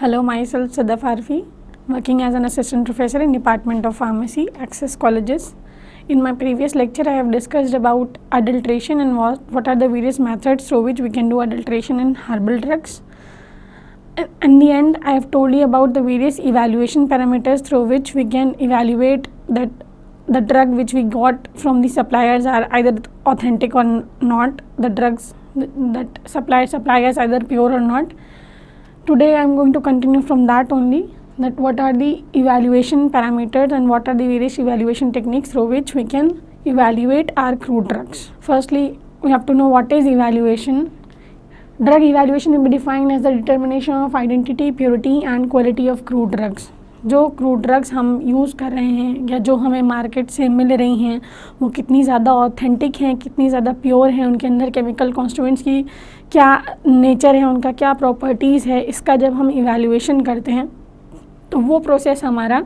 Hello, myself Sada Farfi, working as an assistant professor in Department of Pharmacy, Access Colleges. In my previous lecture, I have discussed about adulteration and what are the various methods through which we can do adulteration in herbal drugs. In the end, I have told you about the various evaluation parameters through which we can evaluate that the drug which we got from the suppliers are either authentic or not, the drugs that suppliers either pure or not. Today I am going to continue from that only, that what are the evaluation parameters and what are the various evaluation techniques through which we can evaluate our crude drugs. Firstly, we have to know what is evaluation. Drug evaluation will be defined as the determination of identity, purity and quality of crude drugs. जो crude drugs हम use कर रहे हैं या जो हमें market से मिल रही हैं वो कितनी ज़्यादा ऑथेंटिक हैं, कितनी ज़्यादा प्योर हैं, उनके अंदर केमिकल कॉन्स्टिट्यूएंट्स की क्या नेचर है, उनका क्या प्रॉपर्टीज़ है, इसका जब हम इवैल्यूएशन करते हैं तो वो प्रोसेस हमारा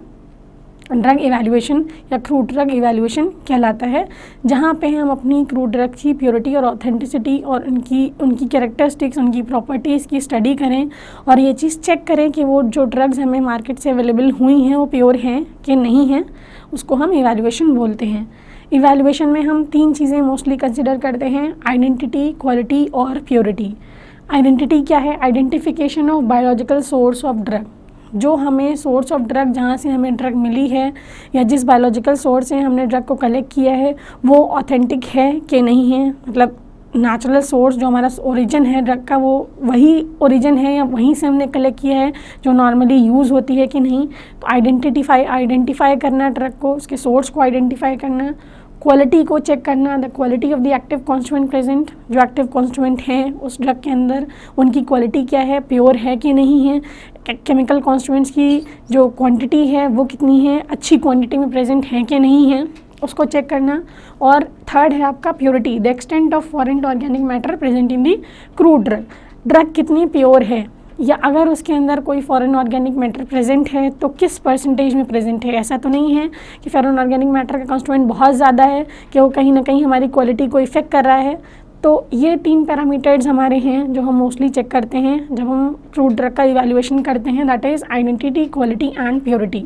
ड्रग इवैल्यूएशन या क्रूड ड्रग इवैल्यूएशन कहलाता है, जहाँ पे हम अपनी क्रूड ड्रग की प्योरिटी और ऑथेंटिसिटी और उनकी कैरेक्टरिस्टिक्स, उनकी प्रॉपर्टीज़ की स्टडी करें और ये चीज़ चेक करें कि वो जो ड्रग्स हमें मार्केट से अवेलेबल हुई हैं वो प्योर हैं कि नहीं हैं, उसको हम इवैल्यूएशन बोलते हैं। इवैल्यूएशन में हम 3 चीज़ें मोस्टली कंसिडर करते हैं: आइडेंटिटी, क्वालिटी और प्योरिटी। आइडेंटिटी क्या है? Identification of biological source of drug. जो हमें सोर्स ऑफ ड्रग, जहाँ से हमें ड्रग मिली है या जिस बायोलॉजिकल सोर्स से हमने ड्रग को कलेक्ट किया है वो ऑथेंटिक है कि नहीं है, मतलब नेचुरल सोर्स जो हमारा ओरिजिन है ड्रग का वो वही ओरिजिन है या वहीं से हमने कलेक्ट किया है जो नॉर्मली यूज़ होती है कि नहीं। तो आइडेंटिफाई करना ड्रग को, उसके सोर्स को आइडेंटिफाई करना। क्वालिटी को चेक करना, the quality of the active constituent present. जो एक्टिव कॉन्स्टिट्यूएंट हैं उस ड्रग के अंदर उनकी क्वालिटी क्या है, प्योर है कि नहीं है, केमिकल कॉन्स्टिट्यूएंट्स की जो क्वांटिटी है वो कितनी है, अच्छी क्वांटिटी में प्रेजेंट है कि नहीं है, उसको चेक करना। और थर्ड है आपका purity, the extent of foreign organic matter present in the crude drug. Drug कितनी प्योर है या अगर उसके अंदर कोई फॉरेन ऑर्गेनिक मैटर प्रेजेंट है तो किस परसेंटेज में प्रेजेंट है। ऐसा तो नहीं है कि फॉरेन ऑर्गेनिक मैटर का कॉन्स्टिट्यूएंट बहुत ज़्यादा है कि वो कहीं ना कहीं हमारी क्वालिटी को इफेक्ट कर रहा है। तो ये 3 पैरामीटर्स हमारे हैं जो हम मोस्टली चेक करते हैं जब हम क्रूड ड्रग का इवैल्यूएशन करते हैं, that is identity, quality and purity.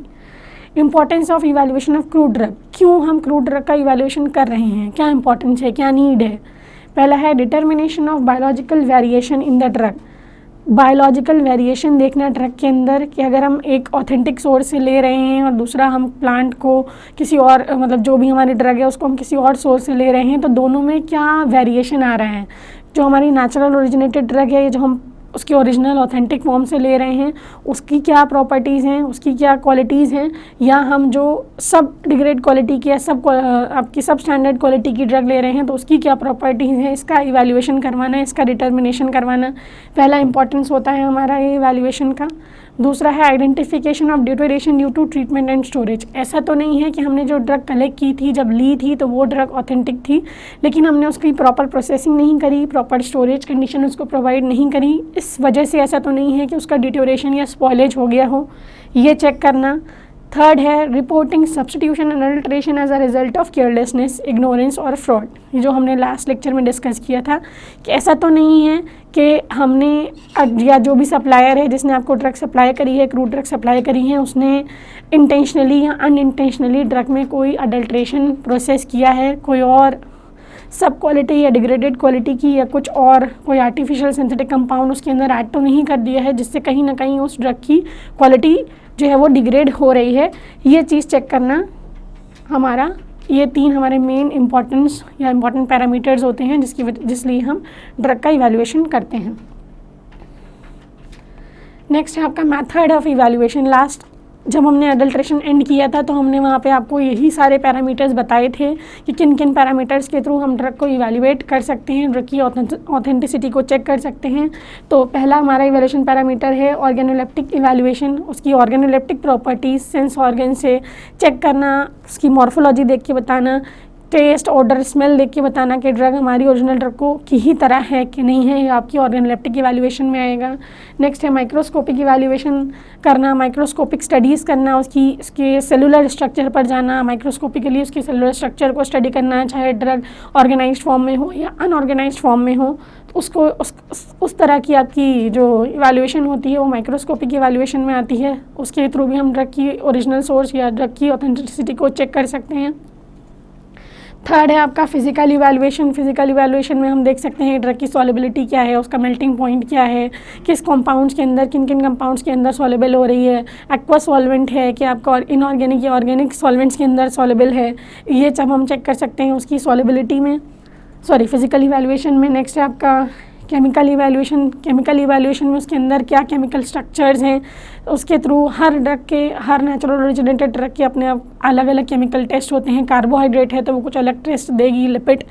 Importance of evaluation of crude drug. क्यों हम क्रूड ड्रग का इवैल्यूएशन कर रहे हैं, क्या इंपॉर्टेंस है, क्या नीड है? पहला है determination of biological variation in the drug. Biological variation देखना ड्रग के अंदर कि अगर हम एक ऑथेंटिक सोर्स से ले रहे हैं और दूसरा हम प्लांट को किसी और, मतलब जो भी हमारी ड्रग है उसको हम किसी और सोर्स से ले रहे हैं तो दोनों में क्या वेरिएशन आ रहा है। जो हमारी नेचुरल ओरिजिनेटेड ड्रग है, ये जो हम उसकी ओरिजिनल ऑथेंटिक फॉर्म से ले रहे हैं उसकी क्या प्रॉपर्टीज़ हैं, उसकी क्या क्वालिटीज़ हैं, या हम जो सब डिग्रेड क्वालिटी की या आपकी सब स्टैंडर्ड क्वालिटी की ड्रग ले रहे हैं तो उसकी क्या प्रॉपर्टीज़ हैं, इसका इवैल्यूएशन करवाना, इसका डिटर्मिनेशन करवाना पहला इंपॉर्टेंस होता है हमारा ये इवैल्यूएशन का। दूसरा है identification of duration due to treatment and storage. ऐसा तो नहीं है कि हमने जो ड्रग कलेक्ट की थी, जब ली थी तो वो ड्रग ऑथेंटिक थी लेकिन हमने उसकी प्रॉपर प्रोसेसिंग नहीं करी, प्रॉपर स्टोरेज कंडीशन उसको प्रोवाइड नहीं करी, इस वजह से ऐसा तो नहीं है कि उसका डिटोरेशन या स्पॉइलेज हो गया हो, ये चेक करना। थर्ड है reporting substitution and adulteration as a result of carelessness, ignorance और फ्रॉड। ये जो हमने लास्ट लेक्चर में डिस्कस किया था कि ऐसा तो नहीं है कि हमने या जो भी सप्लायर है जिसने आपको ड्रग सप्लाई करी है, क्रूड ड्रग सप्लाई करी है, उसने इंटेंशनली या अनइंटेंशनली ड्रग में कोई अडल्ट्रेशन प्रोसेस किया है, कोई और सब क्वालिटी या डिग्रेडेड क्वालिटी की या कुछ और कोई आर्टिफिशियल सिंथेटिक कंपाउंड उसके अंदर ऐड तो नहीं कर दिया है जिससे कहीं ना कहीं उस ड्रग की क्वालिटी जो है वो डिग्रेड हो रही है। ये चीज़ चेक करना हमारा, ये 3 हमारे मेन इंपॉर्टेंस या इंपॉर्टेंट पैरामीटर्स होते हैं जिसलिए हम ड्रग का इवैल्यूएशन करते हैं। नेक्स्ट है आपका मेथड ऑफ इवैल्यूएशन। लास्ट जब हमने अडल्ट्रेशन एंड किया था तो हमने वहाँ पे आपको यही सारे पैरामीटर्स बताए थे कि किन किन पैरामीटर्स के थ्रू हम ड्रग को इवैल्यूएट कर सकते हैं, ड्रग की ऑथेंटिसिटी को चेक कर सकते हैं। तो पहला हमारा इवैल्यूएशन पैरामीटर है ऑर्गेनोलेप्टिक इवैल्यूएशन। उसकी ऑर्गेनोलेप्टिक प्रॉपर्टीज़ सेंस ऑर्गन से चेक करना, उसकी मॉर्फोलॉजी देख के बताना टेस्ट, ऑर्डर, स्मेल देख के बताना कि ड्रग हमारी ओरिजिनल ड्रग को की ही तरह है कि नहीं है, ये आपकी ऑर्गेनोलेप्टिक इवैल्यूएशन में आएगा। नेक्स्ट है माइक्रोस्कोपिक इवैल्यूएशन करना, माइक्रोस्कोपिक स्टडीज़ करना, उसके सेलुलर स्ट्रक्चर पर जाना, माइक्रोस्कोपिकली उसके सेलुलर स्ट्रक्चर को स्टडी करना, चाहे ड्रग ऑर्गेनाइज्ड फॉर्म में हो या अनऑर्गेनाइज्ड फॉर्म में हो, तो उसको उस तरह की आपकी जो इवैल्यूएशन होती है वो माइक्रोस्कोपिक इवैल्यूएशन में आती है। उसके थ्रू भी हम ड्रग की ओरिजिनल सोर्स या ड्रग की ऑथेंटिसिटी को चेक कर सकते हैं। थर्ड है आपका फिजिकल इवैल्यूएशन। फिजिकल इवैल्यूएशन में हम देख सकते हैं ड्रग की सॉल्युबिलिटी क्या है, उसका मेल्टिंग पॉइंट क्या है, किस कंपाउंड्स के अंदर, किन किन कंपाउंड्स के अंदर सॉल्युबल हो रही है, एक्वस सॉल्वेंट है कि आपका इनऑर्गेनिक या ऑर्गेनिक सॉल्वेंट्स के अंदर सॉल्युबल है, ये सब हम चेक कर सकते हैं उसकी सॉल्युबिलिटी में, फिजिकल इवैल्यूएशन में। नेक्स्ट है आपका केमिकल इवैल्यूएशन। केमिकल इवैल्यूएशन में उसके अंदर क्या केमिकल स्ट्रक्चर्स हैं, उसके थ्रू हर नेचुरल ओरिजिनेटेड ड्रग के अपने अलग अलग केमिकल टेस्ट होते हैं। कार्बोहाइड्रेट है तो वो कुछ अलग टेस्ट देगी, लिपिड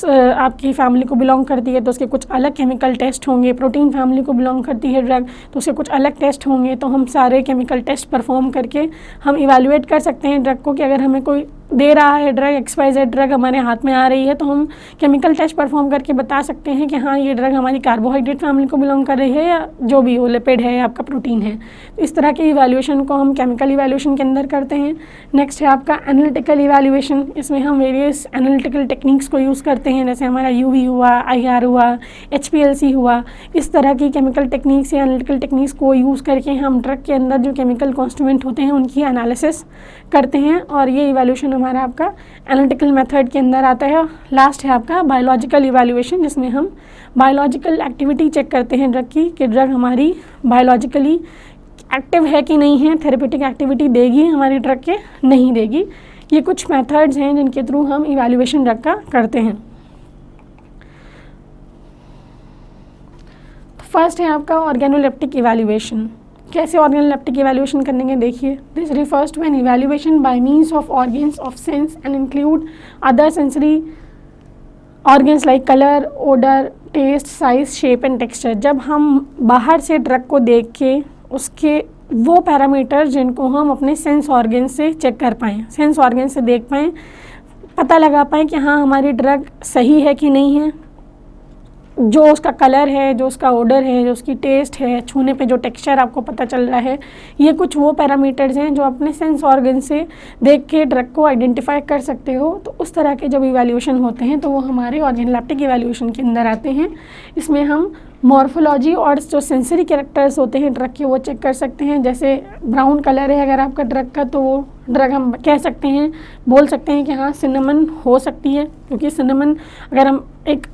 आपकी फैमिली को बिलोंग करती है तो उसके कुछ अलग केमिकल टेस्ट होंगे, प्रोटीन फैमिली को बिलोंग करती है ड्रग तो उसके कुछ अलग टेस्ट होंगे। तो हम सारे केमिकल टेस्ट परफॉर्म करके हम इवैल्यूएट कर सकते हैं ड्रग को कि अगर हमें कोई दे रहा है ड्रग, XYZ ड्रग हमारे हाथ में आ रही है, तो हम केमिकल टेस्ट परफॉर्म करके बता सकते हैं कि हाँ ये ड्रग हमारी कार्बोहाइड्रेट फैमिली को बिलोंग कर रही है या जो भी हो, लिपिड है या आपका प्रोटीन है। तो इस तरह के इवैल्यूएशन को हम केमिकल इवैल्यूएशन के अंदर करते हैं। नेक्स्ट है आपका एनालिटिकल इवैल्यूएशन। इसमें हम वेरियस एनालिटिकल टेक्निक्स को यूज़ करते हैं, जैसे हमारा UV हुआ, IR हुआ, HPLC हुआ। इस तरह की केमिकल टेक्निक्स या एनालिटिकल टेक्निक्स को यूज़ करके हम ड्रग के अंदर जो केमिकल कॉन्स्टिट्यूएंट होते हैं उनकी एनालिसिस करते हैं और ये इवैल्यूएशन हमारा आपका एनालिटिकल मेथड के अंदर आता है। लास्ट है आपका बायोलॉजिकल इवैल्यूएशन, जिसमें हम बायोलॉजिकल एक्टिविटी चेक करते हैं ड्रग की कि ड्रग हमारी बायोलॉजिकली एक्टिव है कि नहीं है, थेरेपेटिक एक्टिविटी देगी हमारी ड्रग के नहीं देगी। ये कुछ मेथड्स हैं जिनके थ्रू हम इवैल्यूएशन ड्रग का करते हैं। फर्स्ट है आपका ऑर्गेनोलेप्टिक इवैल्यूएशन। कैसे ऑर्गेनोलेप्टिक इवैल्यूएशन करेंगे देखिए। This refers to an evaluation by means of organs of sense and include other sensory organs like colour, odour, taste, size, shape and texture. जब हम बाहर से ड्रग को देख के उसके वो पैरामीटर जिनको हम अपने सेंस ऑर्गन से चेक कर पाएँ, सेंस ऑर्गन से देख पाएँ, पता लगा पाएँ कि हाँ हमारी ड्रग सही है कि नहीं है, जो उसका कलर है, जो उसका ओडर है, जो उसकी टेस्ट है, छूने पे जो टेक्सचर आपको पता चल रहा है, ये कुछ वो पैरामीटर्स हैं जो अपने सेंस ऑर्गन से देख के ड्रग को आइडेंटिफाई कर सकते हो। तो उस तरह के जब इवैल्यूएशन होते हैं तो वो हमारे ऑर्गेनोलेप्टिक इवैल्यूएशन के अंदर आते हैं। इसमें हम मॉर्फोलॉजी और जो सेंसरी कैरेक्टर्स होते हैं ड्रग के वो चेक कर सकते हैं। जैसे ब्राउन कलर है अगर आपका ड्रग का तो वो ड्रग हम कह सकते हैं, बोल सकते हैं कि हाँ सिनेमन हो सकती है, क्योंकि सिनेमन अगर हम एक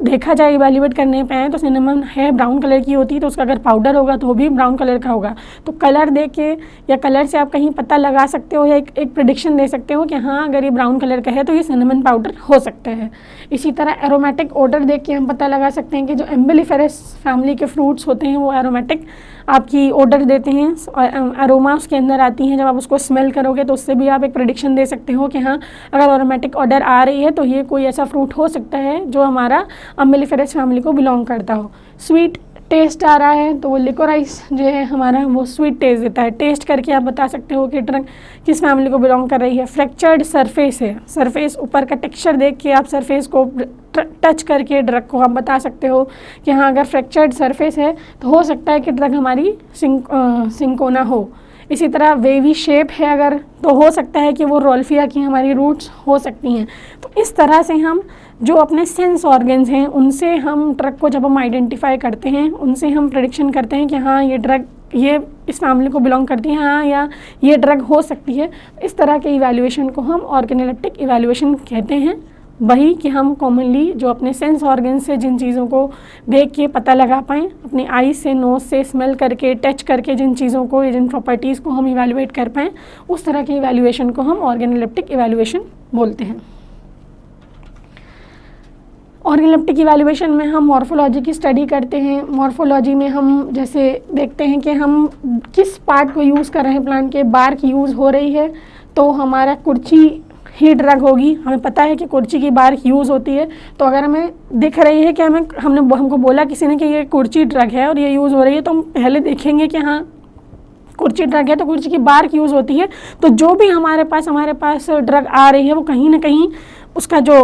देखा जाए इवैल्यूएट करने पे हैं तो सिनेमन है ब्राउन कलर की होती है, तो उसका अगर पाउडर होगा तो वो भी ब्राउन कलर का होगा। तो कलर देख के या कलर से आप कहीं पता लगा सकते हो या एक प्रेडिक्शन दे सकते हो कि हाँ अगर ये ब्राउन कलर का है तो ये सिनेमन पाउडर हो सकता है। इसी तरह एरोमेटिक ऑर्डर देख के हम पता लगा सकते हैं कि जो एम्बिलिफेरस फैमिली के फ्रूट्स होते हैं वो एरोमेटिक आपकी ऑर्डर देते हैं और अरोमा उसके अंदर आती हैं। जब आप उसको स्मेल करोगे तो उससे भी आप एक प्रेडिक्शन दे सकते हो कि हाँ अगर एरोमेटिक ऑर्डर आ रही है तो ये कोई ऐसा फ्रूट हो सकता है जो हमारा अम्बिलिफेरस फैमिली को बिलोंग करता हो। स्वीट टेस्ट आ रहा है तो वो लिकोराइस जो है हमारा वो स्वीट टेस्ट देता है। टेस्ट करके आप बता सकते हो कि ड्रग किस फैमिली को बिलोंग कर रही है। फ्रैक्चर्ड सरफेस है, सरफेस ऊपर का टेक्सचर देख के आप सरफेस को टच करके ड्रग को आप बता सकते हो कि हाँ अगर फ्रैक्चर्ड सरफेस है तो हो सकता है कि ड्रग हमारी सिंकोना हो। इसी तरह वेवी शेप है अगर तो हो सकता है कि वो रोल्फिया की हमारी रूट्स हो सकती हैं। तो इस तरह से हम जो अपने सेंस ऑर्गन्स हैं उनसे हम ड्रग को जब हम आइडेंटिफाई करते हैं उनसे हम प्रेडिक्शन करते हैं कि हाँ ये ड्रग ये इस फैमिली को बिलोंग करती है, हाँ या ये ड्रग हो सकती है। इस तरह के इवैल्यूएशन को हम ऑर्गेनोलेप्टिक इवैल्यूएशन कहते हैं। वही कि हम कॉमनली जो अपने सेंस ऑर्गन से जिन चीज़ों को देख के पता लगा पाएँ, अपनी आई से, नोज से स्मेल करके, टच करके जिन चीज़ों को, जिन प्रॉपर्टीज़ को हम इवैल्यूएट कर पाएँ, उस तरह के इवैल्यूएशन को हम ऑर्गेनोलेप्टिक इवैल्यूएशन बोलते हैं। ऑर्गेनोलेप्टिक इवैल्यूएशन में हम मॉर्फोलॉजी की स्टडी करते हैं। मॉर्फोलॉजी में हम जैसे देखते हैं कि हम किस पार्ट को यूज़ कर रहे हैं, प्लांट के बार्क यूज़ हो रही है तो हमारा कुर्ची ही ड्रग होगी। हमें पता है कि कुर्ची की बार्क यूज़ होती है, तो अगर हमें दिख रही है कि हमको बोला किसी ने कि ये कुर्ची ड्रग है और ये यूज़ हो रही है तो हम पहले देखेंगे कि हाँ कुर्ची ड्रग है तो कुर्ची की बार्क यूज़ होती है। तो जो भी हमारे पास ड्रग आ रही है वो कहीं ना कहीं उसका जो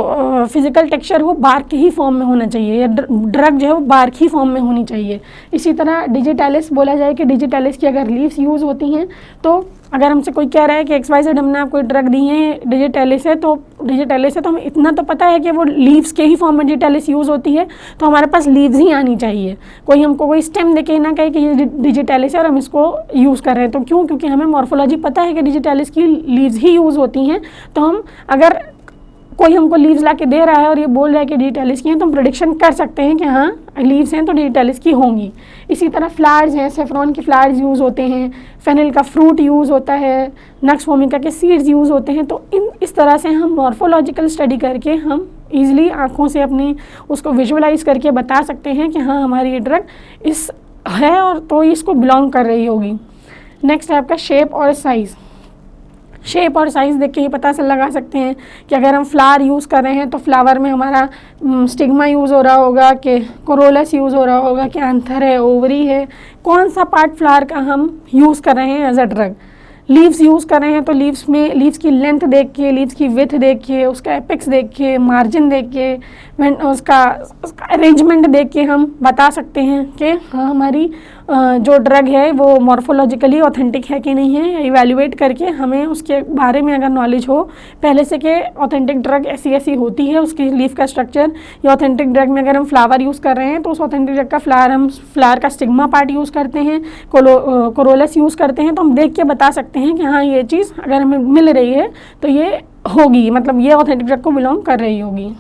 फिजिकल टेक्सचर वो बार्क ही फॉर्म में होना चाहिए, या ड्रग जो है वो बार्क ही फॉर्म में होनी चाहिए। इसी तरह डिजिटैलिस बोला जाए कि डिजिटैलिस की अगर लीव्स यूज़ होती हैं, तो अगर हमसे कोई कह रहा है कि XYZ हमने आपको ड्रग दी है डिजिटैलिस है, तो हमें इतना तो पता है कि वो लीव्स के ही फॉर्म में डिजिटैलिस यूज़ होती है, तो हमारे पास लीव्स ही आनी चाहिए। कोई हमको कोई स्टेम देके ना कहे कि ये डिजिटैलिस है और हम इसको यूज़ कर रहे हैं। तो क्योंकि हमें मॉर्फोलॉजी पता है कि डिजिटैलिस की लीव्स ही यूज़ होती हैं। तो हम अगर कोई हमको लीव्स ला के दे रहा है और ये बोल रहा है कि डिजिटैलिस की हैं, तो हम प्रेडिक्शन कर सकते हैं कि हाँ लीव्स हैं तो डिजिटैलिस की होंगी। इसी तरह फ्लावर्स हैं, सेफ्रॉन के फ्लावर्स यूज़ होते हैं, फेनिल का फ्रूट यूज़ होता है, नक्स वोमिका के सीड्स यूज़ होते हैं। तो इस तरह से हम मॉर्फोलॉजिकल स्टडी करके हम ईजिली आँखों से अपनी उसको विजुअलाइज करके बता सकते हैं कि हाँ हमारी ये ड्रग इस है और तो इसको बिलोंग कर रही होगी। नेक्स्ट है आपका शेप और साइज़। शेप और साइज़ देख के ये पता लगा सकते हैं कि अगर हम फ्लावर यूज़ कर रहे हैं तो फ्लावर में हमारा स्टिग्मा यूज़ हो रहा होगा, कि कोरोलस यूज़ हो रहा होगा, कि एंथर है, ओवरी है, कौन सा पार्ट फ्लावर का हम यूज़ कर रहे हैं as a drug. Leaves use कर रहे हैं तो लीव्स की लेंथ देख के, लीव्स की विथ देख के, उसका एपेक्स देख के, मार्जिन देख के, उसका अरेंजमेंट देख के हम बता सकते हैं कि हाँ हमारी जो ड्रग है वो मॉर्फोलॉजिकली ऑथेंटिक है कि नहीं है। इवैल्यूएट करके हमें उसके बारे में अगर नॉलेज हो पहले से कि ऑथेंटिक ड्रग ऐसी होती है, उसकी लीफ का स्ट्रक्चर, या ऑथेंटिक ड्रग में अगर हम फ्लावर यूज़ कर रहे हैं तो उस ऑथेंटिक ड्रग का फ्लावर का स्टिग्मा पार्ट यूज़ करते हैं, कोरोलस यूज़ करते हैं, तो हम देख के बता सकते हैं कि हाँ ये चीज़ अगर हमें मिल रही है तो ये होगी, मतलब ये ऑथेंटिक ड्रग को बिलोंग कर रही होगी।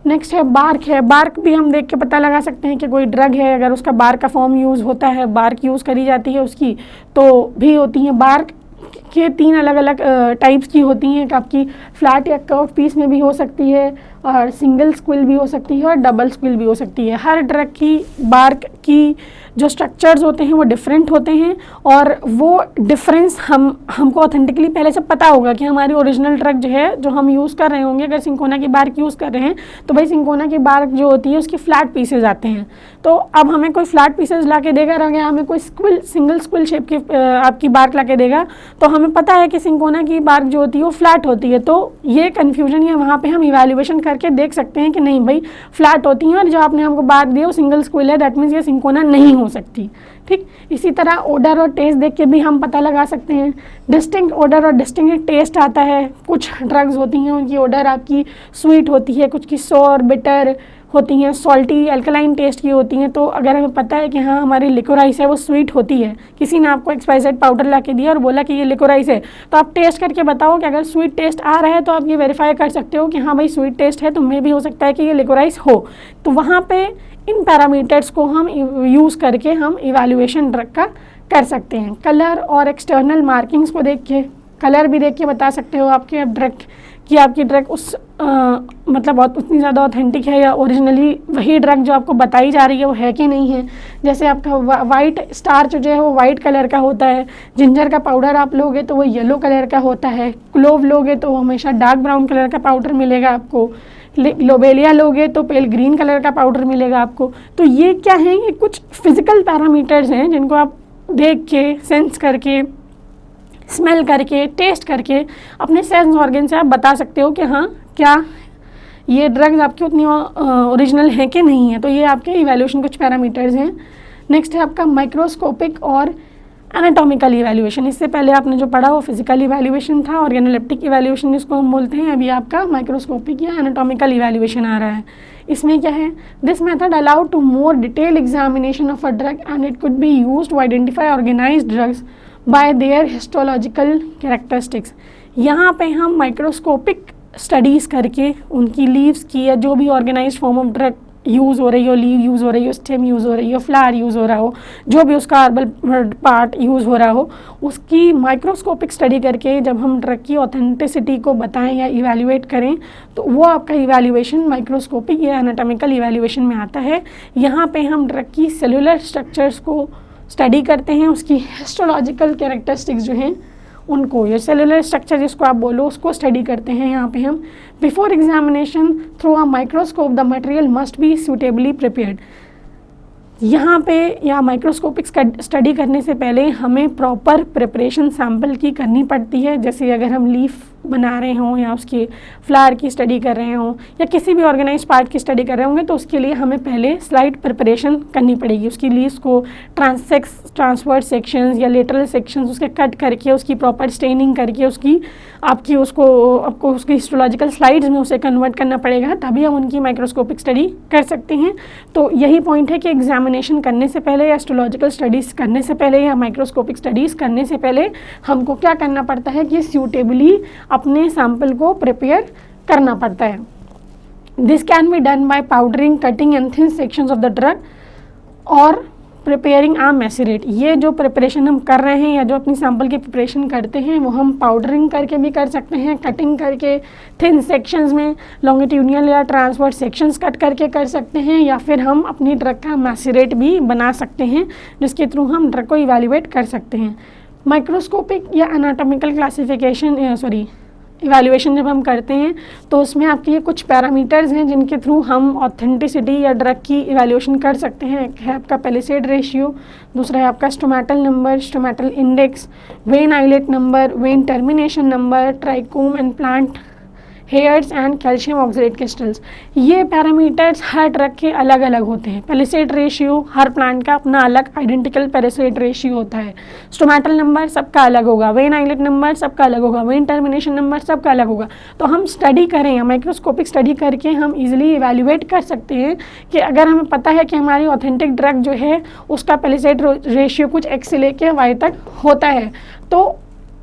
नेक्स्ट है बार्क है। बार्क भी हम देख के पता लगा सकते हैं कि कोई ड्रग है, अगर उसका बार्क का फॉर्म यूज़ होता है, बार्क यूज़ करी जाती है उसकी, तो भी होती है। बार्क के 3 अलग अलग टाइप्स की होती हैं, आपकी फ्लैट या कर्व पीस में भी हो सकती है, और सिंगल स्क्विल भी हो सकती है, और डबल स्क्विल भी हो सकती है। हर ड्रग की बार्क की जो स्ट्रक्चर्स होते हैं वो डिफरेंट होते हैं, और वो डिफरेंस हमको ऑथेंटिकली पहले से पता होगा कि हमारी ओरिजिनल ड्रग जो है जो हम यूज़ कर रहे होंगे, अगर सिंकोना की बार्क यूज़ कर रहे हैं तो भाई सिंकोना की बार्क जो होती है उसकी फ्लैट पीसेज आते हैं। तो अब हमें कोई फ्लैट पीसेज ला के देगा, अगर हमें कोई सिंगल स्क्विल शेप की आपकी बार्क ला के देगा, तो हमें पता है कि सिंकोना की बार्क जो होती है वो फ्लैट होती है। तो ये कन्फ्यूजन है, वहाँ पर हम इवैल्यूएशन करके देख सकते हैं कि नहीं भाई फ्लैट होती हैं, और जो आपने हमको बार्क दी वो सिंगल स्क्विल है, दैट मीन्स ये सिंकोना नहीं हो सकती। ठीक, इसी तरह ओडर और टेस्ट देख के भी हम पता लगा सकते हैं। डिस्टिंक्ट ओडर और डिस्टिंक्ट टेस्ट आता है। कुछ ड्रग्स होती हैं उनकी ओडर आपकी स्वीट होती है, कुछ की सोर बिटर होती हैं, सॉल्टी एल्कलाइन टेस्ट की होती हैं। तो अगर हमें पता है कि हाँ हमारी लिकोराइस है वो स्वीट होती है, किसी ने आपको XYZ पाउडर ला के दिया और बोला कि ये लिकोराइस है, तो आप टेस्ट करके बताओ कि अगर स्वीट टेस्ट आ रहा है तो आप ये वेरीफाई कर सकते हो कि हाँ भाई स्वीट टेस्ट है, तो मे भी हो सकता है कि ये लिकोराइस हो। तो वहाँ पे इन पैरामीटर्स को हम यूज़ करके हम इवैल्यूएशन ड्रग का कर सकते हैं। कलर और एक्सटर्नल मार्किंग्स को देख के, कलर भी देख के बता सकते हो आपके ड्रग कि आपकी ड्रग मतलब उतनी ज़्यादा ऑथेंटिक है, या ओरिजिनली वही ड्रग जो आपको बताई जा रही है वो है कि नहीं है। जैसे आपका वाइट स्टार्च जो है वो वाइट कलर का होता है, जिंजर का पाउडर आप लोगे तो वो येलो कलर का होता है, क्लोव लोगे तो हमेशा डार्क ब्राउन कलर का पाउडर मिलेगा आपको, लोबेलिया लोगे तो पेल ग्रीन कलर का पाउडर मिलेगा आपको। तो ये क्या है, ये कुछ फिजिकल पैरामीटर्स हैं जिनको आप देख के, सेंस करके, स्मेल करके, टेस्ट करके अपने सेंस ऑर्गन से आप बता सकते हो कि हाँ क्या ये ड्रग्स आपकी उतनी ओरिजिनल है कि नहीं है। तो ये आपके इवैल्यूएशन कुछ पैरामीटर्स हैं। नेक्स्ट है आपका माइक्रोस्कोपिक और एनाटॉमिकल इवैल्यूएशन। इससे पहले आपने जो पढ़ा वो फिजिकल इवैल्यूएशन था, ऑर्गेनोलेप्टिक इवैल्यूएशन जिसको हम बोलते हैं। अभी आपका माइक्रोस्कोपिक या एनाटॉमिकल इवैल्यूएशन आ रहा है। इसमें क्या है, this method allowed to more detail examination of a drug and it could be used to identify organized drugs by their histological characteristics. यहाँ पे हम माइक्रोस्कोपिक स्टडीज़ करके उनकी लीव्स की, या जो भी organized form of drug use हो रही हो, लीव यूज़ हो रही हो, स्टेम यूज़ हो रही हो, फ्लावर यूज़ हो रहा हो, जो भी उसका अर्बल पार्ट यूज़ हो रहा हो, उसकी माइक्रोस्कोपिक स्टडी करके जब हम ड्रग की ऑथेंटिसिटी को बताएं या इवैल्यूएट करें, तो वो आपका इवैल्यूएशन माइक्रोस्कोपिक या एनाटॉमिकल इवैल्यूएशन में आता है। यहाँ पे हम ड्रग की सेलुलर स्ट्रक्चर्स को स्टडी करते हैं, उसकी हिस्टोलॉजिकल कैरेक्टरिस्टिक्स जो हैं उनको, ये सेलुलर स्ट्रक्चर जिसको आप बोलो उसको स्टडी करते हैं। यहाँ पे हम before examination through a microscope the material must be suitably prepared. यहाँ पे या माइक्रोस्कोपिक स्टडी करने से पहले हमें प्रॉपर प्रिपरेशन सैम्पल की करनी पड़ती है। जैसे अगर हम लीफ बना रहे हों या उसकी फ्लावर की स्टडी कर रहे हों या किसी भी ऑर्गेनाइज पार्ट की स्टडी कर रहे होंगे, तो उसके लिए हमें पहले स्लाइड प्रिपरेशन करनी पड़ेगी। उसकी लीव्स को ट्रांसवर्स सेक्शंस या लेटरल सेक्शंस उसके कट करके उसकी प्रॉपर स्टेनिंग करके आपको उसकी हिस्टोलॉजिकल स्लाइड्स में उसे कन्वर्ट करना पड़ेगा, तभी हम उनकी माइक्रोस्कोपिक स्टडी कर सकते हैं। तो यही पॉइंट है कि एग्जामिनेशन करने से पहले या हिस्टोलॉजिकल स्टडीज़ करने से पहले या माइक्रोस्कोपिक स्टडीज़ करने से पहले हमको क्या करना पड़ता है कि सूटेबली अपने सैंपल को प्रिपेयर करना पड़ता है। This can be done by powdering, cutting and thin sections of the drug और प्रिपेयरिंग आ मैसेरेट। ये जो प्रिपरेशन हम कर रहे हैं या जो अपनी सैंपल की प्रिपरेशन करते हैं वो हम पाउडरिंग करके भी कर सकते हैं, कटिंग करके थिन सेक्शंस में लॉन्गिट्यूडिनल या ट्रांसवर्स सेक्शंस कट करके कर सकते हैं, या फिर हम अपनी ड्रग का मैसेरेट भी बना सकते हैं जिसके थ्रू हम ड्रग को इवैल्यूएट कर सकते हैं। माइक्रोस्कोपिक या एनाटॉमिकल क्लासिफिकेशन इवैल्यूएशन जब हम करते हैं तो उसमें आपके ये कुछ पैरामीटर्स हैं जिनके थ्रू हम ऑथेंटिसिटी या ड्रग की इवैल्यूएशन कर सकते हैं। एक है आपका पैलिसेड रेशियो, दूसरा है आपका stomatal number, stomatal index, vein islet number, vein termination number, trichome and plant hairs and calcium oxalate crystals. ये पैरामीटर्स हर ड्रग के अलग अलग होते हैं। पैलिसेड रेशियो, हर प्लांट का अपना अलग आइडेंटिकल पैलिसेड रेशियो होता है। स्टोमेटल नंबर सबका अलग होगा, वेन आइलेट नंबर सबका अलग होगा, वेन टर्मिनेशन नंबर सबका अलग होगा। तो हम स्टडी करें या माइक्रोस्कोपिक स्टडी करके हम इजीली इवैल्यूएट कर सकते हैं कि अगर हमें पता है कि हमारी ऑथेंटिक ड्रग जो है उसका पैलिसेड रेशियो कुछ एक्स से लेके वाई तक होता है, तो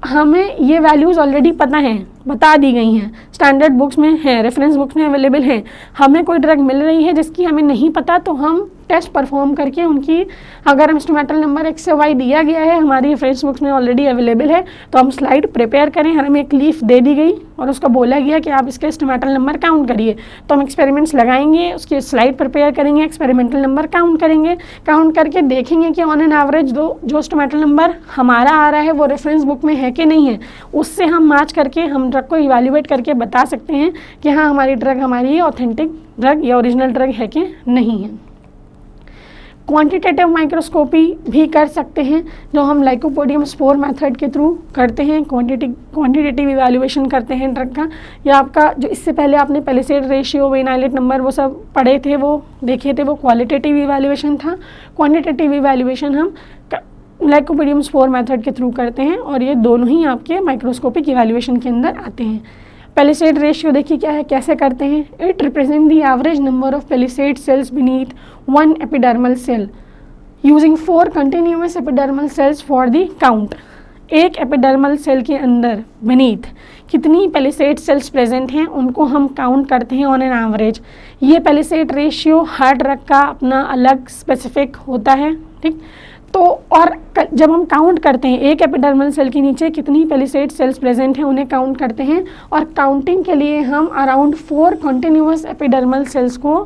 हमें ये वैल्यूज़ ऑलरेडी पता हैं, बता दी गई हैं, स्टैंडर्ड बुक्स में है, रेफरेंस बुक्स में अवेलेबल हैं। हमें कोई ड्रग मिल रही है जिसकी हमें नहीं पता, तो हम टेस्ट परफॉर्म करके उनकी, अगर हम स्टोमेटल नंबर एक्स से वाई दिया गया है, हमारी रेफरेंस बुक्स में ऑलरेडी अवेलेबल है, तो हम स्लाइड प्रिपेयर करें। हमें एक लीफ दे दी गई और उसको बोला गया कि आप इसके स्टोमेटल नंबर काउंट करिए, तो हम एक्सपेरिमेंट्स लगाएंगे, उसकी स्लाइड प्रिपेयर करेंगे, एक्सपेरिमेंटल नंबर काउंट करेंगे, काउंट करके देखेंगे कि ऑन एन एवरेज जो स्टोमेटल नंबर हमारा आ रहा है वो रेफरेंस बुक में है कि नहीं है। उससे हम मैच करके हम ड्रग को इवैल्यूएट करके बता सकते हैं कि हाँ हमारी ड्रग हमारी ऑथेंटिक ड्रग या ओरिजिनल ड्रग है कि नहीं है। क्वांटिटेटिव माइक्रोस्कोपी भी कर सकते हैं जो हम लाइकोपोडियम स्पोर मेथड के थ्रू करते हैं। क्वांटिटेटिव इवैल्यूएशन करते हैं ड्रग का, या आपका जो इससे पहले आपने palisade ratio, vein islet number वो सब पढ़े थे, वो देखे थे, वो क्वालिटेटिव इवैल्यूएशन था। क्वांटिटेटिव इवैल्यूएशन हम लाइकोपोडियम स्पोर मेथड के थ्रू करते हैं और ये दोनों ही आपके माइक्रोस्कोपिक इवैल्यूएशन के अंदर आते हैं। पैलिसेड रेशियो देखिए क्या है, कैसे करते हैं। It represent the average number of palisade cells beneath one epidermal cell using 4 continuous epidermal cells for the count. एक एपिडर्मल सेल के अंदर बीनीथ कितनी पैलिसेड सेल्स प्रेजेंट हैं उनको हम काउंट करते हैं ऑन एन एवरेज। ये पैलिसेड रेशियो हर ड्रग का अपना अलग स्पेसिफिक होता है, ठीक। तो और जब हम काउंट करते हैं एक एपिडर्मल सेल के नीचे कितनी पैलिसेड सेल्स प्रेजेंट हैं उन्हें काउंट करते हैं, और काउंटिंग के लिए हम अराउंड 4 कंटिन्यूअस एपिडर्मल सेल्स को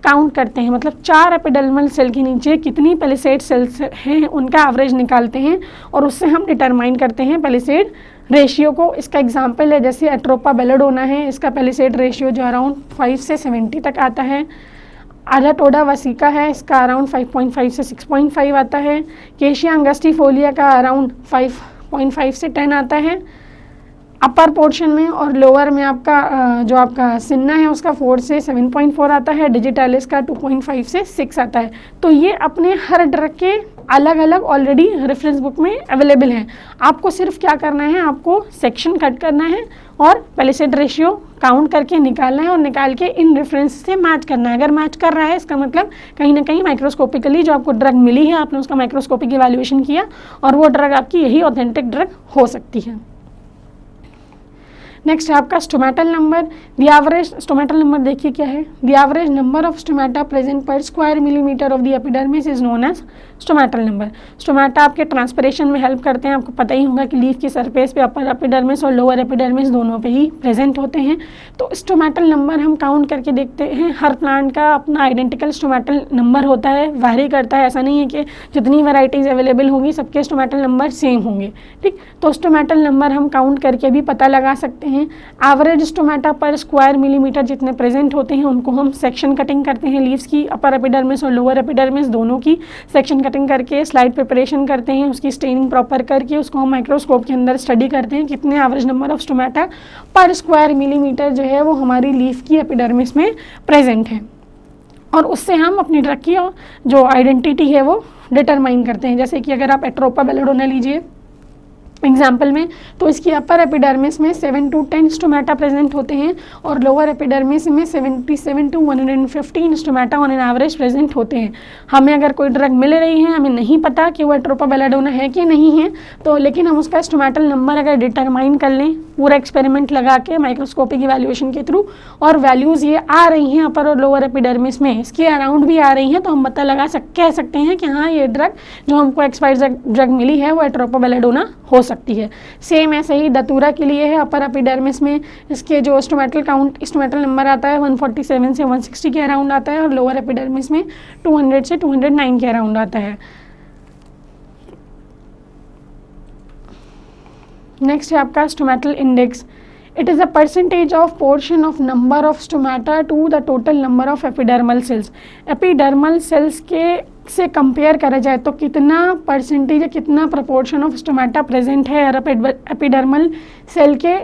काउंट करते हैं। मतलब 4 एपिडर्मल सेल के नीचे कितनी पैलिसेड सेल्स हैं उनका एवरेज निकालते हैं और उससे हम डिटरमाइन करते हैं पैलिसेड रेशियो को। इसका एग्जाम्पल है जैसे एट्रोपा बेलेडोना है, इसका पैलिसेड रेशियो जो अराउंड 5 से 70 तक आता है। आजाटोडा वसीका है, इसका अराउंड 5.5 से 6.5 आता है। केशिया अंगस्टिफोलिया का अराउंड 5.5 से 10 आता है अपर पोर्शन में, और लोअर में आपका जो आपका सिन्ना है उसका 4 से 7.4 आता है। डिजिटालिस का 2.5 से 6 आता है। तो ये अपने हर ड्रग के अलग अलग ऑलरेडी रेफरेंस बुक में अवेलेबल हैं। आपको सिर्फ क्या करना है, आपको सेक्शन कट करना है और पैलिसेड रेशियो काउंट करके निकालना है और निकाल के इन रेफरेंस से मैच करना है। अगर मैच कर रहा है इसका मतलब कहीं ना कहीं माइक्रोस्कोपिकली जो आपको ड्रग मिली है आपने उसका माइक्रोस्कोपिक इवैल्यूएशन किया और वो ड्रग आपकी यही ऑथेंटिक ड्रग हो सकती है। नेक्स्ट है आपका stomatal number. The average stomatal number देखिए क्या है। The average number of stomata present per square millimetre of the epidermis is known as stomatal number. Stomata आपके ट्रांसपिरेशन में हेल्प करते हैं। आपको पता ही होगा कि लीफ की सरफेस पे अपर एपिडर्मिस और लोअर एपिडर्मिस दोनों पे ही प्रेजेंट होते हैं। तो स्टोमेटल नंबर हम काउंट करके देखते हैं। हर प्लांट का अपना आइडेंटिकल स्टोमेटल नंबर होता है, वैरी करता है। ऐसा नहीं है कि जितनी वैराइटीज़ अवेलेबल होंगी सबके स्टोमेटल नंबर सेम होंगे, ठीक। तो स्टोमेटल नंबर हम काउंट करके भी पता लगा सकते हैं। एवरेज स्टोमेटा पर स्क्वायर मिलीमीटर जितने प्रेजेंट होते हैं उनको हम सेक्शन कटिंग करते हैं, लीव्स की अपर एपिडर्मिस और लोअर एपिडर्मिस दोनों की सेक्शन कटिंग करके स्लाइड प्रिपरेशन करते हैं, उसकी स्टेनिंग प्रॉपर करके उसको हम माइक्रोस्कोप के अंदर स्टडी करते हैं कितने एवरेज नंबर ऑफ स्टोमेटा पर स्क्वायर मिलीमीटर जो है वो हमारी लीफ की एपिडर्मिस में प्रेजेंट है, और उससे हम अपनी ड्रग की जो आइडेंटिटी है वो डिटरमाइन करते हैं। जैसे कि अगर आप एट्रोपा बेलेडोना लीजिए एग्जाम्पल में, तो इसकी अपर एपिडर्मिस में 7 to 10 स्टोमेटा प्रेजेंट होते हैं और लोअर एपिडर्मिस में 77 to 115 stomata on an average present होते हैं। हमें अगर कोई ड्रग मिल रही है, हमें नहीं पता कि वो एट्रोपा बेलेडोना है कि नहीं है, तो लेकिन हम उसका स्टोमेटल नंबर अगर डिटरमाइन कर लें पूरा एक्सपेरिमेंट लगा के माइक्रोस्कोपिक इवैल्यूएशन के थ्रू, और वैल्यूज़ ये आ रही हैं अपर और लोअर एपिडर्मिस में, इसके अराउंड भी आ रही हैं, तो हम पता कह सकते हैं कि हाँ ये ड्रग जो हमको एक्सपायर्ड ड्रग मिली है वो एट्रोपा बेलेडोना हो सकती है। सेम ऐसे ही दतूरा के लिए है, अपर एपिडर्मिस में इसके जो स्टोमेटल नंबर आता है 147 से 160 के अराउंड आता है और लोअर एपिडर्मिस में 200 से 209 के अराउंड आता है। नेक्स्ट है आपका stomatal index. It is a percentage of portion of number of stomata to the total number of epidermal cells. Epidermal cells के से कंपेयर करा जाए तो कितना परसेंटेज या कितना प्रपोर्शन ऑफ स्टोमेटा प्रेजेंट है एपिडर्मल सेल के,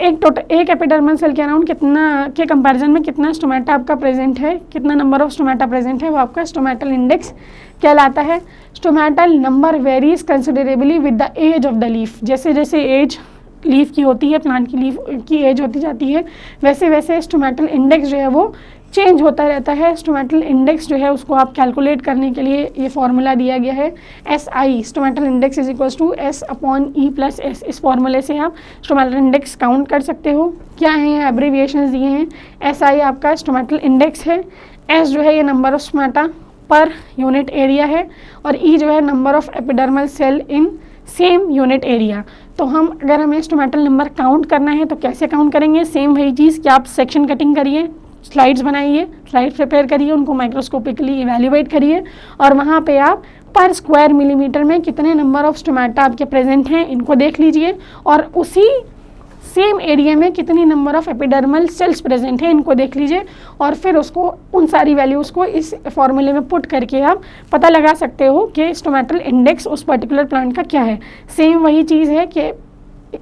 एक एपिडर्मल सेल के अराउंड कितना के कंपैरिजन में कितना स्टोमेटा आपका प्रेजेंट है, कितना नंबर ऑफ स्टोमेटा प्रेजेंट है, वो आपका स्टोमेटल इंडेक्स कहलाता है। Stomatal number varies considerably with the age of the leaf. जैसे जैसे एज लीफ की होती है, प्लांट की लीफ की एज होती जाती है, वैसे वैसे स्टोमेटल इंडेक्स जो है वो चेंज होता रहता है। स्टोमेटल इंडेक्स जो है उसको आप कैलकुलेट करने के लिए ये फॉर्मूला दिया गया है SI, stomatal index is equals to S/E+S। इस फॉर्मूले से आप स्टोमेटल इंडेक्स काउंट कर सकते हो। क्या है, एब्रीविएशंस दिए हैं। SI आपका स्टोमेटल इंडेक्स है, S जो है ये number of stomata per unit area है, और E जो है number of epidermal cell in same unit area. तो अगर हमें स्टोमेटल नंबर काउंट करना है तो कैसे काउंट करेंगे, सेम वही चीज़ कि आप सेक्शन कटिंग करिए, स्लाइड्स बनाइए, स्लाइड प्रिपेयर करिए, उनको माइक्रोस्कोपिकली इवैल्यूएट करिए, और वहाँ पे आप पर स्क्वायर मिलीमीटर में कितने नंबर ऑफ स्टोमेटा आपके प्रेजेंट हैं इनको देख लीजिए, और उसी सेम एरिया में कितनी number of epidermal cells present हैं इनको देख लीजिए, और फिर उसको उन सारी वैल्यूज़ को इस फॉर्मूले में पुट करके आप पता लगा सकते हो कि स्टोमेटल इंडेक्स उस पर्टिकुलर प्लांट का क्या है। सेम वही चीज़ है कि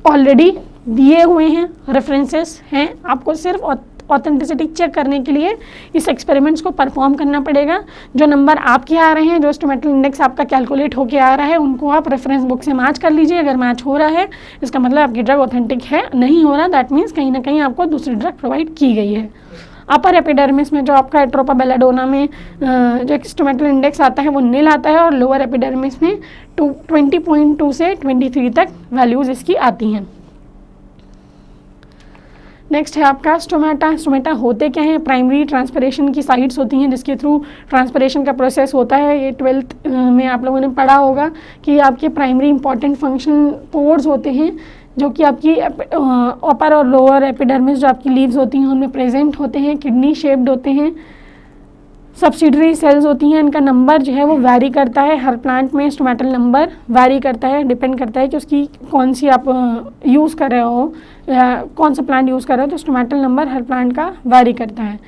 ऑलरेडी दिए हुए हैं, रेफरेंसेस हैं, आपको सिर्फ ऑथेंटिसिटी चेक करने के लिए इस एक्सपेरिमेंट्स को परफॉर्म करना पड़ेगा। जो नंबर आपके आ रहे हैं, जो स्टोमेटल इंडेक्स आपका कैलकुलेट होके आ रहा है, उनको आप रेफरेंस बुक से मैच कर लीजिए। अगर मैच हो रहा है इसका मतलब आपकी ड्रग ऑथेंटिक है, नहीं हो रहा दैट मीन्स कहीं ना कहीं आपको दूसरी ड्रग प्रोवाइड की गई है। अपर एपिडर्मिस में जो आपका एट्रोपा बेलेडोना में जो स्टोमेटल इंडेक्स आता है वो नील आता है, और लोअर एपिडर्मिस में 20.2 से 23 तक वैल्यूज़ इसकी आती हैं। नेक्स्ट है आपका स्टोमेटा। स्टोमेटा होते क्या हैं, प्राइमरी ट्रांसपिरेशन की साइट्स होती हैं जिसके थ्रू ट्रांसपिरेशन का प्रोसेस होता है। ये 12th में आप लोगों ने पढ़ा होगा कि आपके प्राइमरी इंपॉर्टेंट फंक्शन पोर्स होते हैं जो कि आपकी अपर और लोअर एपिडर्मिस जो आपकी लीव्स होती हैं उनमें प्रेजेंट होते हैं, किडनी शेप्ड होते हैं। सब्सिडरी सेल्स होती हैं, इनका नंबर जो है वो वैरी करता है हर प्लांट में। स्टोमेटल नंबर वैरी करता है, डिपेंड करता है कि उसकी कौन सी आप यूज़ कर रहे हो या कौन सा प्लांट यूज़ कर रहे हो, तो स्टोमेटल नंबर हर प्लांट का वैरी करता है।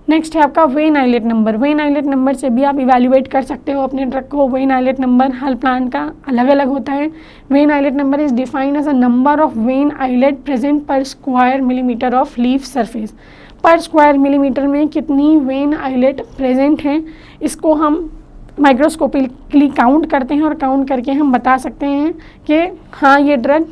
नेक्स्ट है आपका vein islet number. Vein islet number से भी आप इवैल्यूएट कर सकते हो अपने ड्रग को। वेन आइलेट नंबर हर प्लांट का अलग अलग होता है। Vein islet number is defined as a number of vein islet present per square millimetre of leaf surface. Per square millimetre में कितनी वेन आइलेट प्रेजेंट हैं इसको हम माइक्रोस्कोपिकली काउंट करते हैं, और काउंट करके हम बता सकते हैं कि हाँ ये ड्रग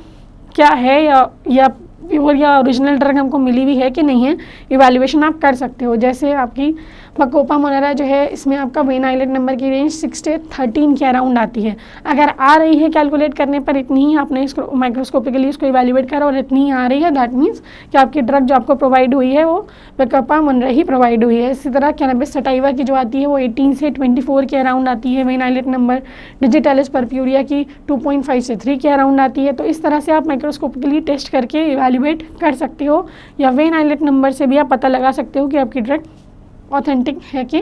क्या है या प्योर या ओरिजिनल ड्रग हमको मिली हुई है कि नहीं है। इवैल्यूएशन आप कर सकते हो। जैसे आपकी मकोपा मोनेरा जो है इसमें आपका वेन आइलेट नंबर की रेंज 6 से 13 के अराउंड आती है। अगर आ रही है कैलकुलेट करने पर इतनी ही, आपने इसको माइक्रोस्कोपिकली इसको इवैल्यूएट करा और इतनी ही आ रही है, दैट मीन्स कि आपकी ड्रग जो आपको प्रोवाइड हुई है वो मकोपा मोनेरा ही प्रोवाइड हुई है। इसी तरह कैनबिस सटाइवा की जो आती है वो 18 से 24 के अराउंड आती है vein islet number. Digitalis purpurea की 2.5 से 3 के अराउंड आती है। तो इस तरह से आप माइक्रोस्कोपिकली टेस्ट करके इवैल्यूएट कर सकते हो, या वेन आइलेट नंबर से भी आप पता लगा सकते हो कि आपकी ड्रग ऑथेंटिक है कि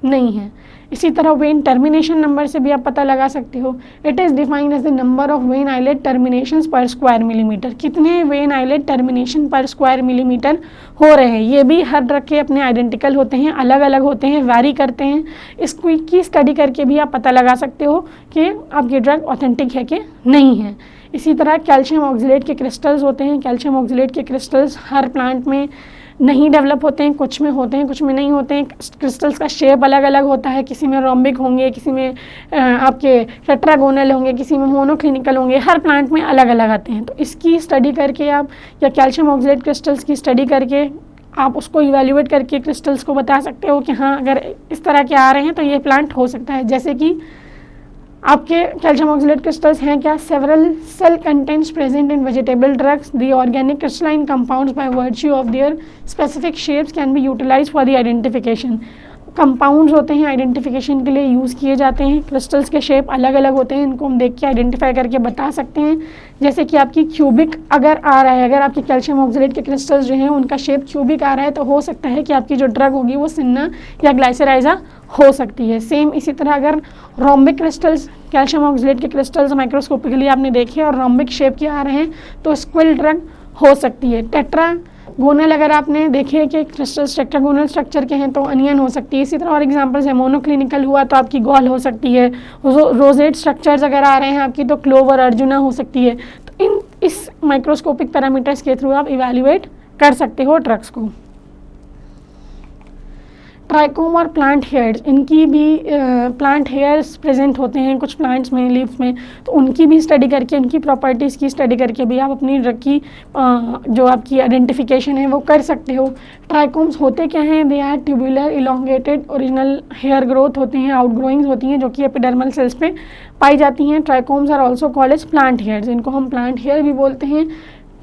नहीं है। इसी तरह वेन टर्मिनेशन नंबर से भी आप पता लगा सकते हो। It is defined as the number of vein islet terminations per square millimetre, कितने vein islet termination per square millimetre हो रहे हैं। ये भी हर ड्रग के अपने आइडेंटिकल होते हैं, अलग अलग होते हैं, वैरी करते हैं। इसको की स्टडी करके भी आप पता लगा सकते हो कि आपकी ड्रग ऑथेंटिक है कि नहीं है। इसी तरह कैल्शियम ऑक्सलेट के क्रिस्टल्स होते हैं। कैल्शियम ऑक्सलेट के क्रिस्टल्स हर प्लांट में नहीं डेवलप होते हैं, कुछ में होते हैं, कुछ में नहीं होते हैं। क्रिस्टल्स का शेप अलग अलग होता है, किसी में रोम्बिक होंगे, किसी में आपके टेट्रागोनल होंगे, किसी में मोनोक्लिनिकल होंगे, हर प्लांट में अलग अलग आते हैं। तो इसकी स्टडी करके आप, या कैल्शियम ऑक्सलेट क्रिस्टल्स की स्टडी करके आप उसको इवेल्युएट करके क्रिस्टल्स को बता सकते हो कि हाँ अगर इस तरह के आ रहे हैं तो ये प्लांट हो सकता है। जैसे कि आपके कैल्शियम ऑक्सलेट क्रिस्टल्स हैं क्या, several cell contents present in vegetable drugs, the organic crystalline compounds by virtue of their specific shapes can be utilize for the identification. Compounds होते हैं, आइडेंटिफिकेशन के लिए यूज़ किए जाते हैं। क्रिस्टल्स के शेप अलग अलग होते हैं, इनको हम देख के आइडेंटिफाई करके बता सकते हैं। जैसे कि आपकी क्यूबिक अगर आ रहा है, अगर आपके कैल्शियम ऑक्सलेट के क्रिस्टल्स जो हैं उनका शेप क्यूबिक आ रहा है तो हो सकता है कि आपकी जो ड्रग होगी वो सिन्ना या ग्लाइसराइजा हो सकती है। सेम इसी तरह अगर रोम्बिक क्रिस्टल्स, कैल्शियम ऑक्सलेट के क्रिस्टल्स माइक्रोस्कोपिकली आपने देखे और रोम्बिक शेप के आ रहे हैं तो स्क्विल ड्रग हो सकती है। टेट्रागोनल अगर आपने देखे कि क्रिस्टल्स टेट्रागोनल स्ट्रक्चर के हैं तो अनियन हो सकती है। इसी तरह और एग्जांपल्स है, मोनोक्लिनिकल हुआ तो आपकी गॉल हो सकती है। रोजेट स्ट्रक्चर्स अगर आ रहे हैं आपकी तो क्लोवर अर्जुना हो सकती है। तो इस माइक्रोस्कोपिक पैरामीटर्स के थ्रू आप इवेल्युएट कर सकते हो ड्रग्स को। ट्राइकोम और प्लांट हेयर्स, इनकी भी प्लांट हेयर्स प्रेजेंट होते हैं कुछ प्लांट्स में, लीव्स में, तो उनकी भी स्टडी करके, उनकी प्रॉपर्टीज़ की स्टडी करके भी आप अपनी ड्रग की जो आपकी आइडेंटिफिकेशन है वो कर सकते हो। ट्राइकोम्स होते क्या हैं, they are tubular elongated original hair growth होते हैं, आउटग्रोइंग होती हैं जो कि एपिडर्मल सेल्स पे पाई जाती हैं। Trichomes are also called as plant hairs, इनको हम प्लांट हेयर भी बोलते हैं।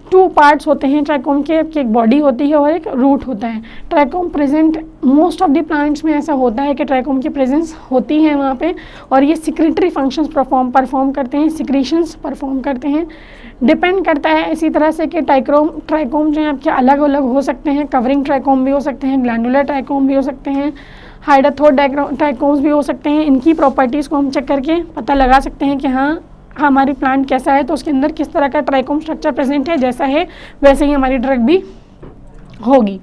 2 पार्ट्स होते हैं ट्राइकोम के, एक बॉडी होती है और एक रूट होता है। Trichome present most of the plants में ऐसा होता है कि ट्राइकोम की प्रेजेंस होती है वहाँ पे, और ये सिक्रेटरी फंक्शंस परफॉर्म करते हैं, सिक्रीशंस परफॉर्म करते हैं। डिपेंड करता है इसी तरह से कि ट्राइकोम जो है आपके अलग अलग हो सकते हैं, कवरिंग ट्राइकोम भी हो सकते हैं, ग्लैंडुलर ट्राइकोम भी हो सकते हैं, हाइडाथोड ट्राइकोम्स भी हो सकते हैं। इनकी प्रॉपर्टीज़ को हम चेक करके पता लगा सकते हैं कि हाँ हमारी प्लांट कैसा है तो उसके अंदर किस तरह का ट्राइकोम स्ट्रक्चर प्रेजेंट है, जैसा है वैसे ही हमारी ड्रग भी होगी।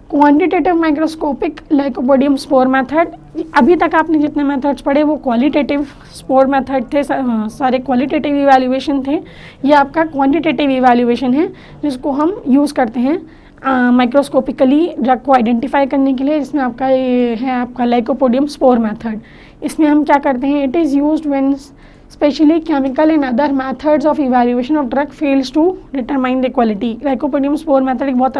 Quantitative microscopic lycopodium spore method, अभी तक आपने जितने मेथड्स पढ़े वो क्वालिटेटिव स्पोर मेथड थे, सारे क्वालिटेटिव इवैल्यूएशन थे। ये आपका क्वांटिटेटिव इवैल्यूएशन है जिसको हम यूज़ करते हैं माइक्रोस्कोपिकली ड्रग को आइडेंटिफाई करने के लिए, जिसमें आपका ये है आपका लाइकोपोडियम स्पोर मेथड। इसमें हम क्या करते हैं, it is used when specially chemical and other methods of evaluation of drug fails to determine the quality. Lycopodium spore method एक बहुत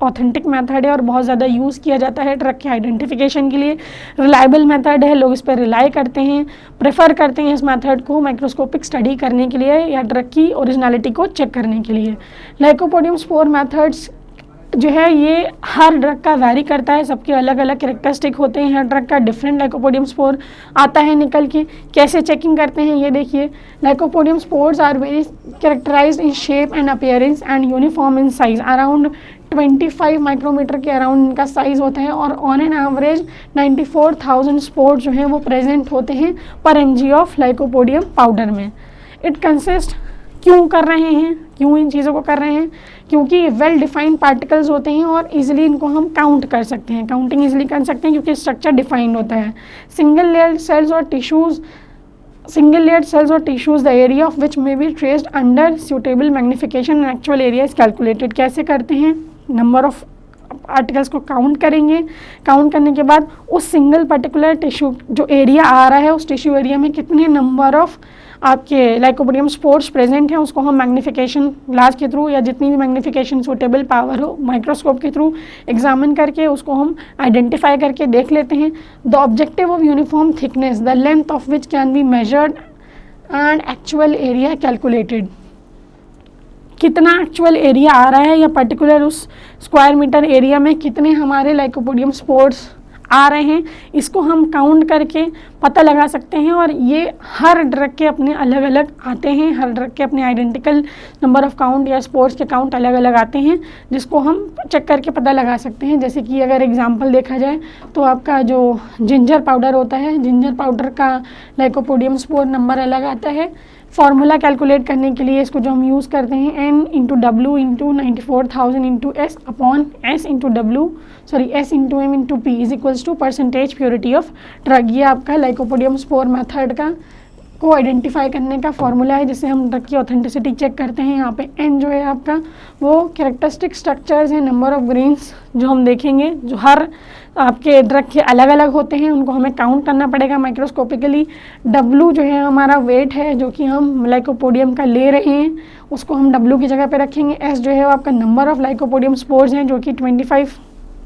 ऑथेंटिक मेथड है और बहुत ज़्यादा यूज़ किया जाता है ड्रग के आइडेंटिफिकेशन के लिए। रिलायबल मेथड है, लोग इस पर रिलाई करते हैं, प्रेफर करते हैं इस मेथड को माइक्रोस्कोपिक स्टडी करने के लिए या ड्रग की ओरिजिनलिटी को चेक करने के लिए। लाइकोपोडियम स्पोर मेथड्स जो है ये हर ड्रग का वैरी करता है, सबके अलग अलग कैरेक्टरिस्टिक होते हैं, हर ड्रग का डिफरेंट लाइकोपोडियम स्पोर आता है निकल के। कैसे चेकिंग करते हैं ये देखिए, lycopodium spores are very characterized in shape and appearance and uniform in size, around 25 micrometre के अराउंड इनका साइज होता है और ऑन एन एवरेज 94,000 स्पोर्स जो हैं वो प्रेजेंट होते हैं पर mg ऑफ लाइकोपोडियम पाउडर में। इट कंसिस्ट, क्यों कर रहे हैं, क्यों इन चीज़ों को कर रहे हैं, क्योंकि वेल डिफाइंड पार्टिकल्स होते हैं और इजीली इनको हम काउंट कर सकते हैं, काउंटिंग इजीली कर सकते हैं क्योंकि स्ट्रक्चर डिफाइंड होता है। सिंगल लेयर सेल्स और tissues the area of which may be traced under suitable magnification and actual area is calculated. कैसे करते हैं, नंबर ऑफ आर्टिकल्स को काउंट करेंगे, काउंट करने के बाद उस सिंगल पर्टिकुलर टिश्यू जो एरिया आ रहा है उस टिश्यू एरिया में कितने नंबर ऑफ आपके लाइकोपोडियम स्पोर्स प्रेजेंट हैं उसको हम मैग्नीफिकेशन ग्लास के थ्रू या जितनी भी मैग्नीफिकेशन सूटेबल पावर हो माइक्रोस्कोप के थ्रू एग्जामिन करके उसको हम आइडेंटिफाई करके देख लेते हैं। The objective of uniform thickness the length of which can be measured and actual area calculated. कितना एक्चुअल एरिया आ रहा है या पर्टिकुलर उस स्क्वायर मीटर एरिया में कितने हमारे लाइकोपोडियम स्पोर्स आ रहे हैं, इसको हम काउंट करके पता लगा सकते हैं। और ये हर ड्रग के अपने अलग अलग आते हैं, हर ड्रग के अपने आइडेंटिकल नंबर ऑफ़ काउंट या स्पोर्स के काउंट अलग अलग आते हैं, जिसको हम चेक करके पता लगा सकते हैं। जैसे कि अगर एग्जांपल देखा जाए तो आपका जो जिंजर पाउडर होता है, जिंजर पाउडर का लाइकोपोडियम स्पोर नंबर अलग आता है। फार्मूला कैलकुलेट करने के लिए इसको जो हम यूज़ करते हैं n into W into 94,000 into S upon S into W S into M into P is equals to percentage purity of drug. ये आपका लाइकोपोडियम स्पोर मेथड का को आइडेंटिफाई करने का फॉर्मूला है, जिससे हम ड्रग की ऑथेंटिसिटी चेक करते हैं। यहाँ पे n जो है आपका वो कैरेक्टरिस्टिक स्ट्रक्चर्स हैं, नंबर ऑफ ग्रेन्स जो हम देखेंगे, जो हर आपके ड्रग के अलग अलग होते हैं, उनको हमें काउंट करना पड़ेगा माइक्रोस्कोपिकली। w जो है हमारा वेट है जो कि हम लाइकोपोडियम का ले रहे हैं, उसको हम w की जगह पे रखेंगे। s जो है वो आपका नंबर ऑफ लाइकोपोडियम स्पोर्स हैं जो कि 25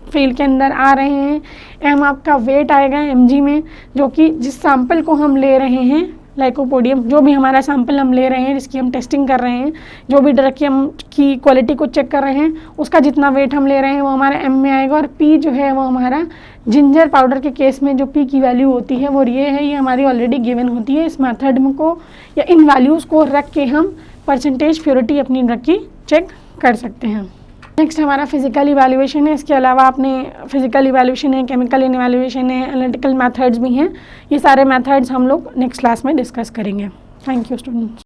फील्ड के अंदर आ रहे हैं। m आपका वेट आएगा mg में, जो कि जिस सैंपल को हम ले रहे हैं लाइकोपोडियम, जो भी हमारा सैंपल हम ले रहे हैं, जिसकी हम टेस्टिंग कर रहे हैं, जो भी ड्रग की हम की क्वालिटी को चेक कर रहे हैं, उसका जितना वेट हम ले रहे हैं वो हमारा m में आएगा। और p जो है वो हमारा जिंजर पाउडर के केस में जो p की वैल्यू होती है वो ये है, ये हमारी ऑलरेडी गिवन होती है। इस मेथड में को या इन वैल्यूज़ को रख के हम परसेंटेज प्योरिटी अपनी ड्रग की चेक कर सकते हैं। नेक्स्ट हमारा फिजिकल इवैल्यूएशन है। इसके अलावा आपने फिजिकल इवैल्यूएशन है, केमिकल इवैल्यूएशन है, एनालिटिकल मेथड्स भी हैं। ये सारे मेथड्स हम लोग नेक्स्ट क्लास में डिस्कस करेंगे। Thank you students.